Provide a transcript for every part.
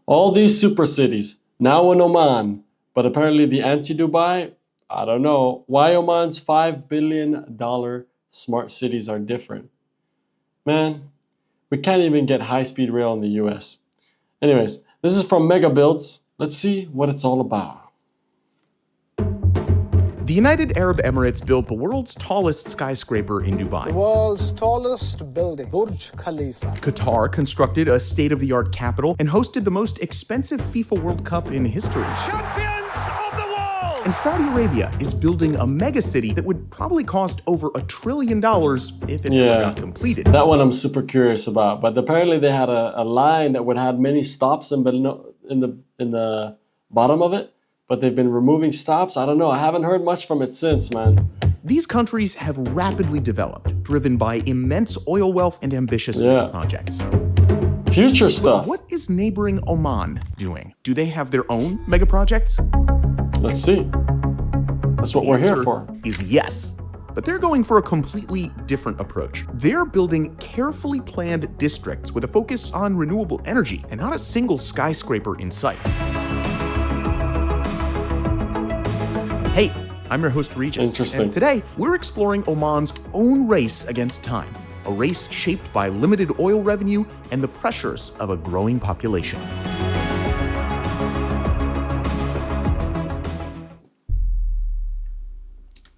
All these super cities, now in Oman, but apparently the anti-Dubai, I don't know. Why Oman's $5 billion smart cities are different. Man, we can't even get high-speed rail in the US. Anyways, this is from Mega Builds. Let's see what it's all about. The United Arab Emirates built the world's tallest skyscraper in Dubai. The world's tallest building, Burj Khalifa. Qatar constructed a state-of-the-art capital and hosted the most expensive FIFA World Cup in history. Champions of the world! And Saudi Arabia is building a megacity that would probably cost over $1 trillion if it ever got completed. That one I'm super curious about. But apparently they had a line that would have many stops in the bottom of it. But they've been removing stops. I don't know. I haven't heard much from it since, man. These countries have rapidly developed, driven by immense oil wealth and ambitious mega projects. Future stuff. But what is neighboring Oman doing? Do they have their own mega projects? Let's see. That's what we're here for. Is yes. But they're going for a completely different approach. They're building carefully planned districts with a focus on renewable energy and not a single skyscraper in sight. Hey, I'm your host Regis, and today we're exploring Oman's own race against time, a race shaped by limited oil revenue and the pressures of a growing population.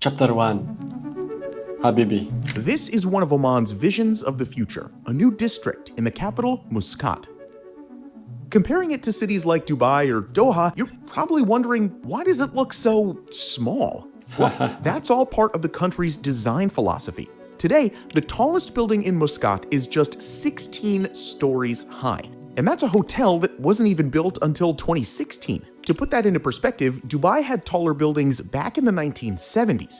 Chapter 1. Habibi. This is one of Oman's visions of the future, a new district in the capital, Muscat. Comparing it to cities like Dubai or Doha, you're probably wondering, why does it look so small? Well, that's all part of the country's design philosophy. Today, the tallest building in Muscat is just 16 stories high. And that's a hotel that wasn't even built until 2016. To put that into perspective, Dubai had taller buildings back in the 1970s.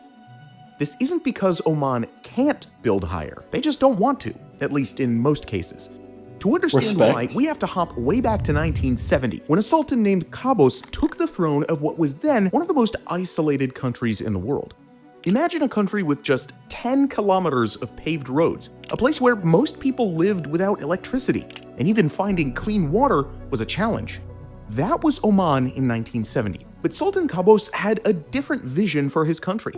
This isn't because Oman can't build higher. They just don't want to, at least in most cases. To understand why, we have to hop way back to 1970, when a sultan named Qaboos took the throne of what was then one of the most isolated countries in the world. Imagine a country with just 10 kilometers of paved roads, a place where most people lived without electricity, and even finding clean water was a challenge. That was Oman in 1970, but Sultan Qaboos had a different vision for his country.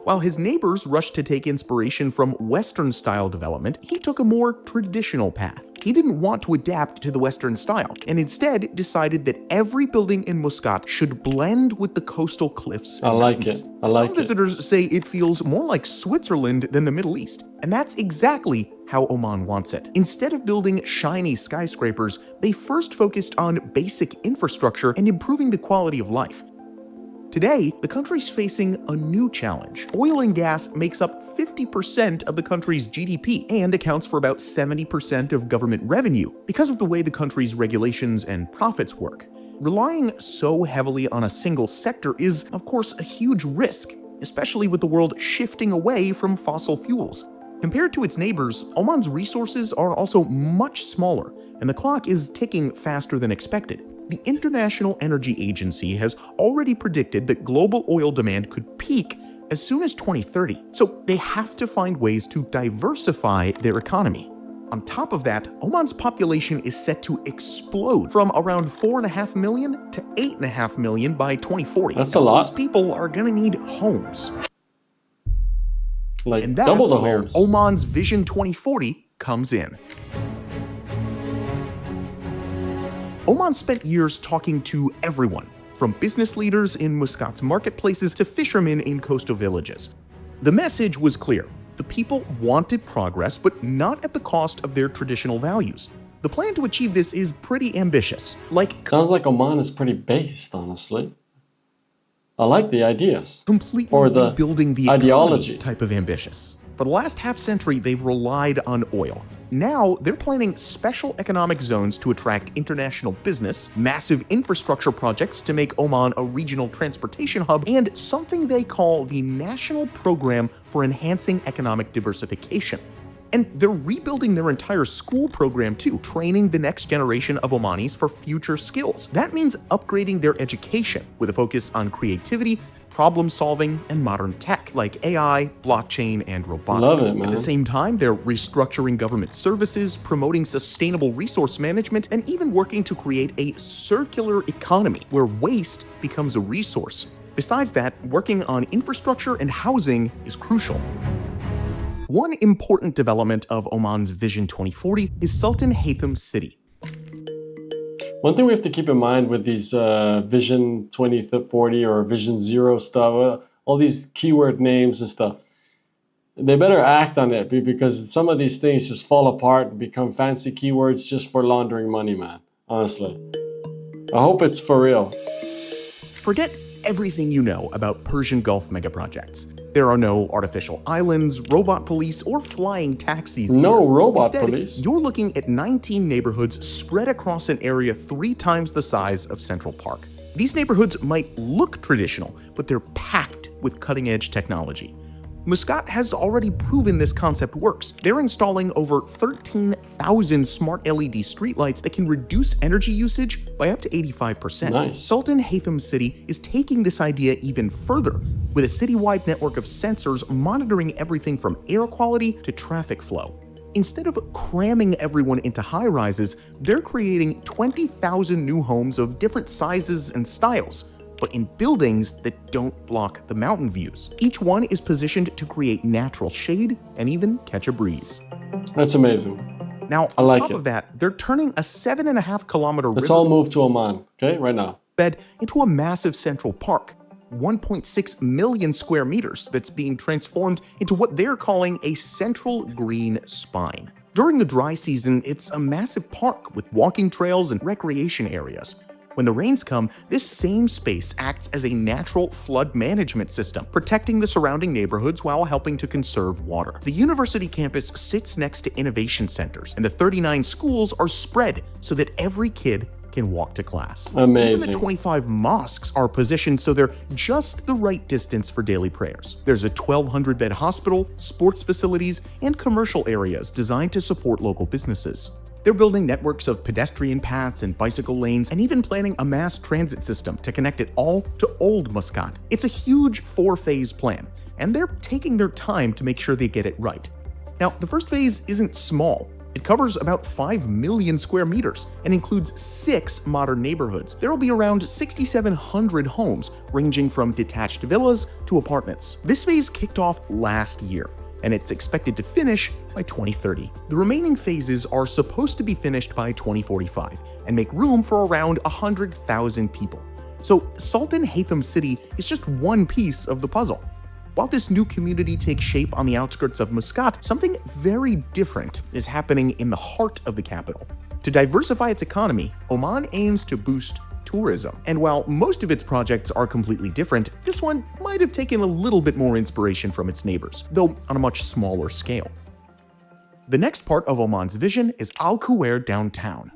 While his neighbors rushed to take inspiration from Western-style development, he took a more traditional path. He didn't want to adapt to the Western style, and instead decided that every building in Muscat should blend with the coastal cliffs and mountains. Some visitors say it feels more like Switzerland than the Middle East, and that's exactly how Oman wants it. Instead of building shiny skyscrapers, they first focused on basic infrastructure and improving the quality of life. Today, the country's facing a new challenge. Oil and gas makes up 50% of the country's GDP and accounts for about 70% of government revenue because of the way the country's regulations and profits work. Relying so heavily on a single sector is, of course, a huge risk, especially with the world shifting away from fossil fuels. Compared to its neighbors, Oman's resources are also much smaller, and the clock is ticking faster than expected. The International Energy Agency has already predicted that global oil demand could peak as soon as 2030, so they have to find ways to diversify their economy. On top of that, Oman's population is set to explode from around 4.5 million to 8.5 million by 2040. That's a lot. Those people are gonna need homes. Like and that's double the where homes. Oman's Vision 2040 comes in. Oman spent years talking to everyone, from business leaders in Muscat's marketplaces to fishermen in coastal villages. The message was clear. The people wanted progress, but not at the cost of their traditional values. The plan to achieve this is pretty ambitious. Sounds like Oman is pretty based, honestly. I like the ideas. Completely rebuilding the ideology type of ambitious. For the last half century, they've relied on oil. Now, they're planning special economic zones to attract international business, massive infrastructure projects to make Oman a regional transportation hub, and something they call the National Program for Enhancing Economic Diversification. And they're rebuilding their entire school program too, training the next generation of Omanis for future skills. That means upgrading their education with a focus on creativity, problem solving, and modern tech like AI, blockchain, and robotics. Love it, man. At the same time, they're restructuring government services, promoting sustainable resource management, and even working to create a circular economy where waste becomes a resource. Besides that, working on infrastructure and housing is crucial. One important development of Oman's Vision 2040 is Sultan Haytham City. One thing we have to keep in mind with these Vision 2040 or Vision Zero stuff, all these keyword names and stuff, they better act on it because some of these things just fall apart and become fancy keywords just for laundering money, man. Honestly. I hope it's for real. Forget everything you know about Persian Gulf megaprojects. There are no artificial islands, robot police, or flying taxis here. No robot Instead, police. You're looking at 19 neighborhoods spread across an area 3 times the size of Central Park. These neighborhoods might look traditional, but they're packed with cutting-edge technology. Muscat has already proven this concept works. They're installing over 13,000 smart LED streetlights that can reduce energy usage by up to 85%. Nice. Sultan Haytham City is taking this idea even further with a citywide network of sensors monitoring everything from air quality to traffic flow. Instead of cramming everyone into high-rises, they're creating 20,000 new homes of different sizes and styles, but in buildings that don't block the mountain views. Each one is positioned to create natural shade and even catch a breeze. That's amazing. Now, I on like top it. of that, they're turning a 7.5-kilometer Let's river all move to Oman, okay? Right now. bed into a massive central park, 1.6 million square meters that's being transformed into what they're calling a central green spine. During the dry season, it's a massive park with walking trails and recreation areas. When the rains come, this same space acts as a natural flood management system, protecting the surrounding neighborhoods while helping to conserve water. The university campus sits next to innovation centers, and the 39 schools are spread so that every kid can walk to class. Amazing. Even the 25 mosques are positioned so they're just the right distance for daily prayers. There's a 1,200-bed hospital, sports facilities, and commercial areas designed to support local businesses. They're building networks of pedestrian paths and bicycle lanes, and even planning a mass transit system to connect it all to Old Muscat. It's a huge 4-phase plan, and they're taking their time to make sure they get it right. Now, the first phase isn't small. It covers about 5 million square meters and includes 6 modern neighborhoods. There will be around 6,700 homes, ranging from detached villas to apartments. This phase kicked off last year, and it's expected to finish by 2030. The remaining phases are supposed to be finished by 2045 and make room for around 100,000 people. So Sultan Haytham City is just one piece of the puzzle. While this new community takes shape on the outskirts of Muscat, something very different is happening in the heart of the capital. To diversify its economy, Oman aims to boost tourism. And while most of its projects are completely different, this one might have taken a little bit more inspiration from its neighbors, though on a much smaller scale. The next part of Oman's vision is Al Kuwair downtown.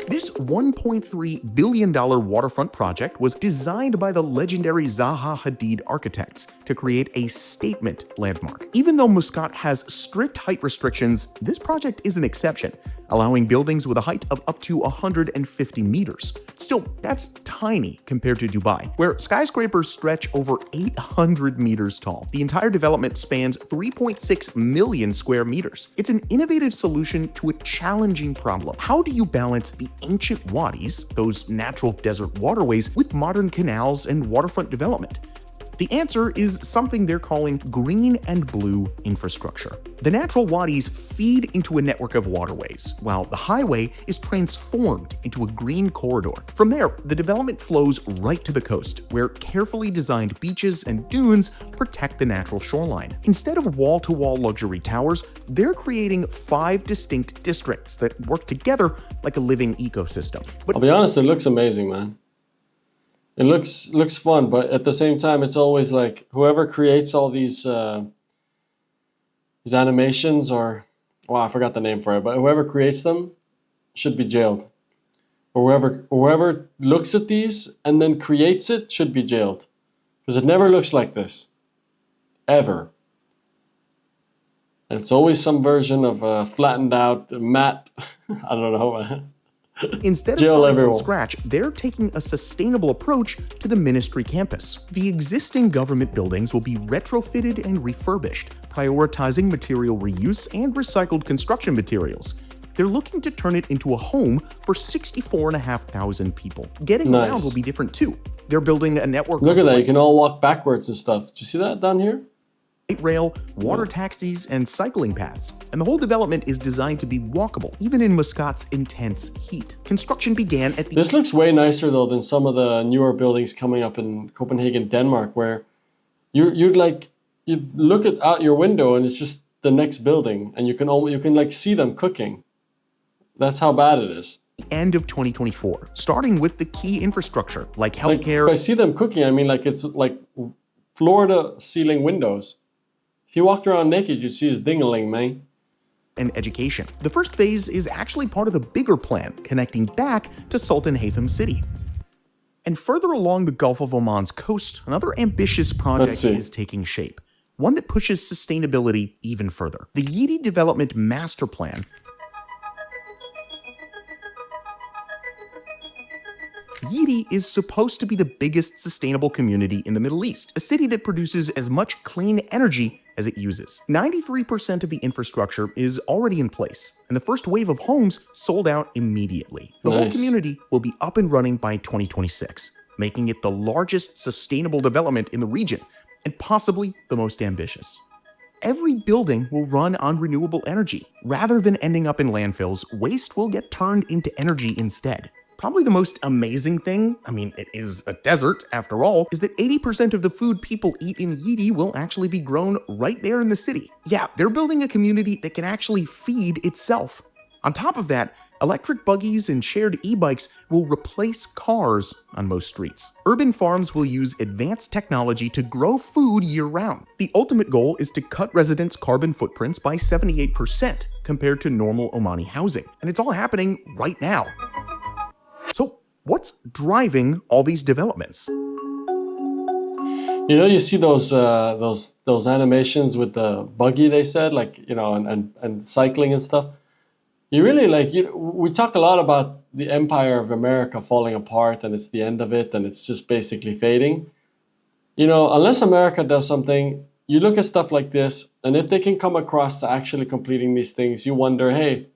This $1.3 billion waterfront project was designed by the legendary Zaha Hadid architects to create a statement landmark. Even though Muscat has strict height restrictions, this project is an exception, allowing buildings with a height of up to 150 meters. Still, that's tiny compared to Dubai, where skyscrapers stretch over 800 meters tall. The entire development spans 3.6 million square meters. It's an innovative solution to a challenging problem. How do you balance the ancient wadis, those natural desert waterways, with modern canals and waterfront development? The answer is something they're calling green and blue infrastructure. The natural wadis feed into a network of waterways, while the highway is transformed into a green corridor. From there, the development flows right to the coast, where carefully designed beaches and dunes protect the natural shoreline. Instead of wall-to-wall luxury towers, they're creating 5 distinct districts that work together like a living ecosystem. But I'll be honest, it looks amazing, man. It looks fun, but at the same time, it's always like whoever creates all these animations, or I forgot the name for it, but whoever creates them should be jailed. Or whoever looks at these and then creates it should be jailed, because it never looks like this. ever. And it's always some version of a flattened out mat. I don't know. Instead of Jail starting from everyone. scratch, they're taking a sustainable approach to the ministry campus. The existing government buildings will be retrofitted and refurbished, prioritizing material reuse and recycled construction materials. They're looking to turn it into a home for 64,500 people. Getting around Nice. will be different too. They're building a network Look of at that. You can all walk backwards and stuff. Did you see that down here? light rail, water taxis, and cycling paths. And the whole development is designed to be walkable, even in Muscat's intense heat. Construction began at the This looks way nicer though than some of the newer buildings coming up in Copenhagen, Denmark, where you'd look out your window and it's just the next building, and you can like see them cooking. That's how bad it is. end of 2024, starting with the key infrastructure like Like, healthcare if I see them cooking, I mean like it's like floor to ceiling windows. If you walked around naked, you'd see his ding-a-ling, man. and education. The first phase is actually part of the bigger plan, connecting back to Sultan Haytham City. And further along the Gulf of Oman's coast, another ambitious project see. is taking shape, one that pushes sustainability even further. The Yidi Development Master Plan Yidi is supposed to be the biggest sustainable community in the Middle East, a city that produces as much clean energy as it uses. 93% of the infrastructure is already in place, and the first wave of homes sold out immediately. The whole Nice. community will be up and running by 2026, making it the largest sustainable development in the region, and possibly the most ambitious. Every building will run on renewable energy. Rather than ending up in landfills, waste will get turned into energy instead. Probably the most amazing thing, I mean, it is a desert after all, is that 80% of the food people eat in Yidi will actually be grown right there in the city. Yeah, they're building a community that can actually feed itself. On top of that, electric buggies and shared e-bikes will replace cars on most streets. Urban farms will use advanced technology to grow food year-round. The ultimate goal is to cut residents' carbon footprints by 78% compared to normal Omani housing. And it's all happening right now. So, what's driving all these developments? You know, you see those animations with the buggy, they said, like, you know, and cycling and stuff. You really we talk a lot about the empire of America falling apart and it's the end of it and it's just basically fading. You know, unless America does something, you look at stuff like this, and if they can come across to actually completing these things, you wonder, hey,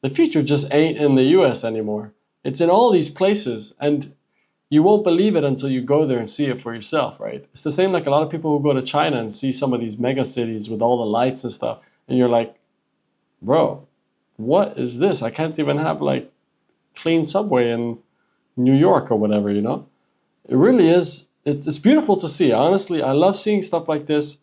the future just ain't in the US anymore. It's in all these places, and you won't believe it until you go there and see it for yourself, right? It's the same like a lot of people who go to China and see some of these mega cities with all the lights and stuff, and you're like, bro, what is this? I can't even have like clean subway in New York or whatever, you know? It really is, it's beautiful to see. Honestly, I love seeing stuff like this.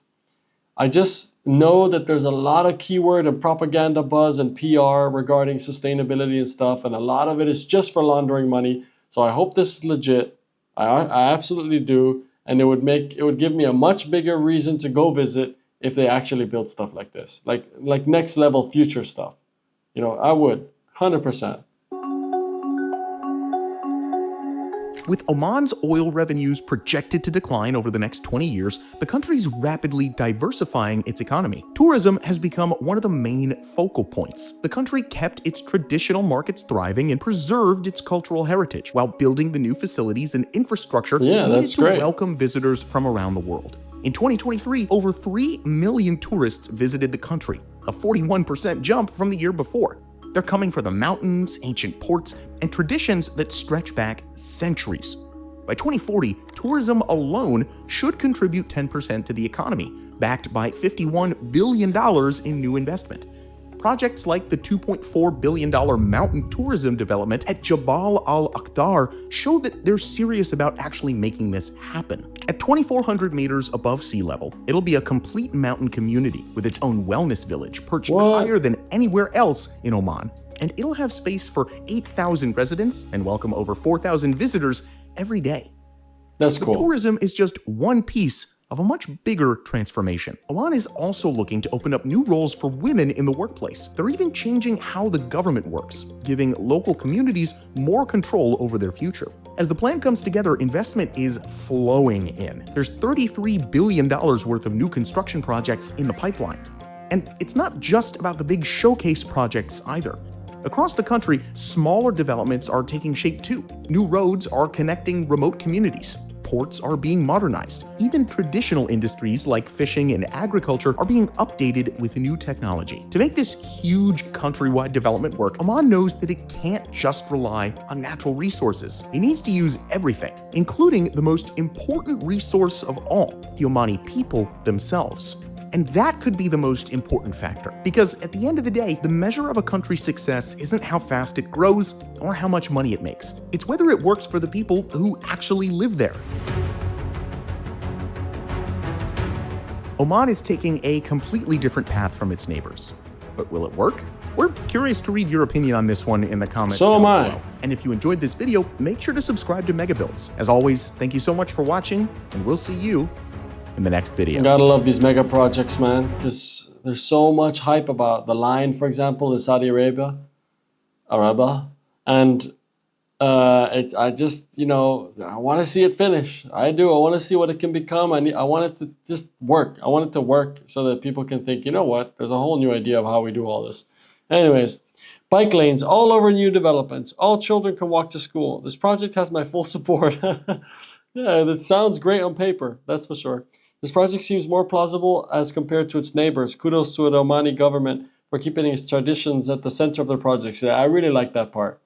I just know that there's a lot of keyword and propaganda buzz and PR regarding sustainability and stuff, and a lot of it is just for laundering money. So I hope this is legit. I absolutely do, and it would give me a much bigger reason to go visit if they actually build stuff like this, like next level future stuff. You know, I would 100%. With Oman's oil revenues projected to decline over the next 20 years, the country's rapidly diversifying its economy. Tourism has become one of the main focal points. The country kept its traditional markets thriving and preserved its cultural heritage while building the new facilities and infrastructure needed that's to great. welcome visitors from around the world. In 2023, over 3 million tourists visited the country, a 41% jump from the year before. They're coming for the mountains, ancient ports, and traditions that stretch back centuries. By 2040, tourism alone should contribute 10% to the economy, backed by $51 billion in new investment. Projects like the $2.4 billion mountain tourism development at Jabal al-Aqdar show that they're serious about actually making this happen. At 2,400 meters above sea level, it'll be a complete mountain community with its own wellness village perched higher than anywhere else in Oman. And it'll have space for 8,000 residents and welcome over 4,000 visitors every day. That's cool. Tourism is just one piece of a much bigger transformation. Oman is also looking to open up new roles for women in the workplace. They're even changing how the government works, giving local communities more control over their future. As the plan comes together, investment is flowing in. There's $33 billion worth of new construction projects in the pipeline. And it's not just about the big showcase projects either. Across the country, smaller developments are taking shape too. New roads are connecting remote communities. Ports are being modernized. Even traditional industries like fishing and agriculture are being updated with new technology. To make this huge countrywide development work, Oman knows that it can't just rely on natural resources. It needs to use everything, including the most important resource of all, the Omani people themselves. And that could be the most important factor, because at the end of the day, the measure of a country's success isn't how fast it grows or how much money it makes. It's whether it works for the people who actually live there. Oman is taking a completely different path from its neighbors. But will it work? We're curious to read your opinion on this one in the comments So down am I. below. And if you enjoyed this video, make sure to subscribe to Megabuilds. As always, thank you so much for watching, and we'll see you in the next video. Gotta love these mega projects, man, because there's so much hype about the line, for example, in Saudi Arabia, and I just, I want to see it finish. I do. I want to see what it can become. I want it to just work. I want it to work so that people can think, you know what? There's a whole new idea of how we do all this. Anyways, bike lanes all over new developments. All children can walk to school. This project has my full support. Yeah, this sounds great on paper. That's for sure. This project seems more plausible as compared to its neighbors. Kudos to the Omani government for keeping its traditions at the center of their projects. Yeah, I really like that part.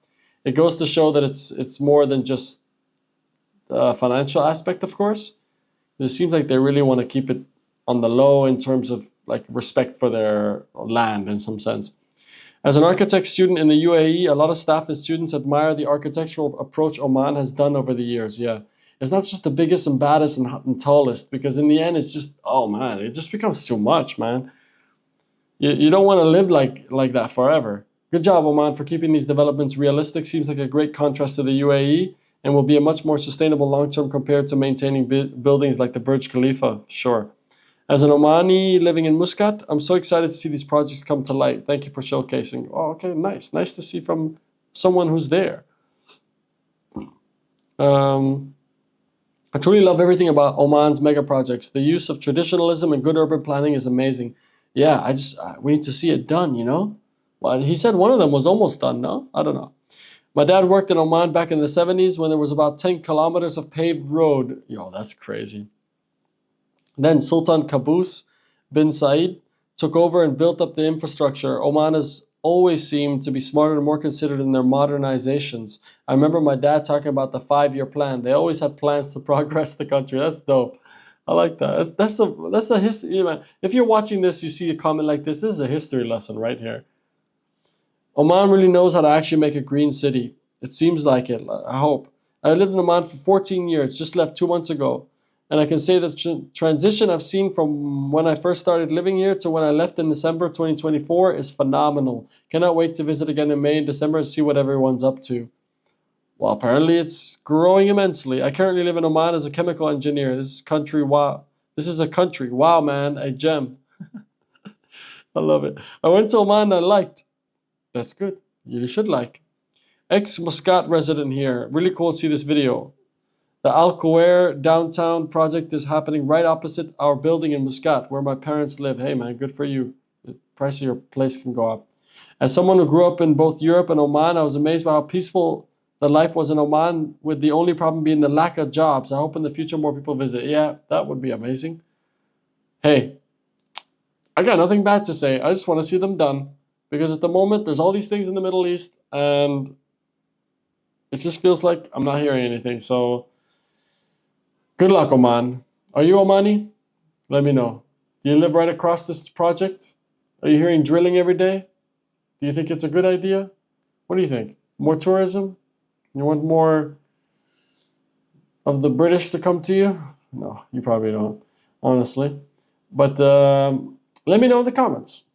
It goes to show that it's more than just the financial aspect, of course. It seems like they really want to keep it on the low in terms of like respect for their land in some sense. As an architect student in the UAE, a lot of staff and students admire the architectural approach Oman has done over the years. Yeah. It's not just the biggest and baddest and tallest, because in the end, it's just, oh man, it just becomes too much, man. You don't want to live like that forever. Good job, Oman, for keeping these developments realistic. Seems like a great contrast to the UAE and will be a much more sustainable long-term compared to maintaining buildings like the Burj Khalifa. Sure. As an Omani living in Muscat, I'm so excited to see these projects come to light. Thank you for showcasing. Oh, okay, nice. Nice to see from someone who's there. I truly love everything about Oman's mega projects. The use of traditionalism and good urban planning is amazing. Yeah, we need to see it done, Well, he said one of them was almost done, no? I don't know. My dad worked in Oman back in the 70s when there was about 10 kilometers of paved road. Yo, that's crazy. Then Sultan Qaboos bin Said took over and built up the infrastructure. Oman has always seemed to be smarter and more considered in their modernizations. I remember my dad talking about the 5-year plan. They always had plans to progress the country. That's dope. I like that. That's a history. If you're watching this, you see a comment like this. This is a history lesson right here. Oman really knows how to actually make a green city. It seems like it. I hope. I lived in Oman for 14 years. Just left 2 months ago. And I can say the transition I've seen from when I first started living here to when I left in December 2024 is phenomenal. Cannot wait to visit again in May and December and see what everyone's up to. Well, apparently it's growing immensely. I currently live in Oman as a chemical engineer. This is country, wow. This is a country. Wow, man, a gem. I love it. I went to Oman and I liked. That's good. You should like. Ex-Muscat resident here. Really cool to see this video. The Al Kuwair downtown project is happening right opposite our building in Muscat, where my parents live. Hey man, good for you. The price of your place can go up. As someone who grew up in both Europe and Oman, I was amazed by how peaceful the life was in Oman, with the only problem being the lack of jobs. I hope in the future more people visit. Yeah, that would be amazing. Hey, I got nothing bad to say. I just want to see them done. Because at the moment, there's all these things in the Middle East, and it just feels like I'm not hearing anything. So, good luck, Oman. Are you Omani? Let me know. Do you live right across this project? Are you hearing drilling every day? Do you think it's a good idea? What do you think? More tourism? You want more of the British to come to you? No, you probably don't, honestly. But let me know in the comments.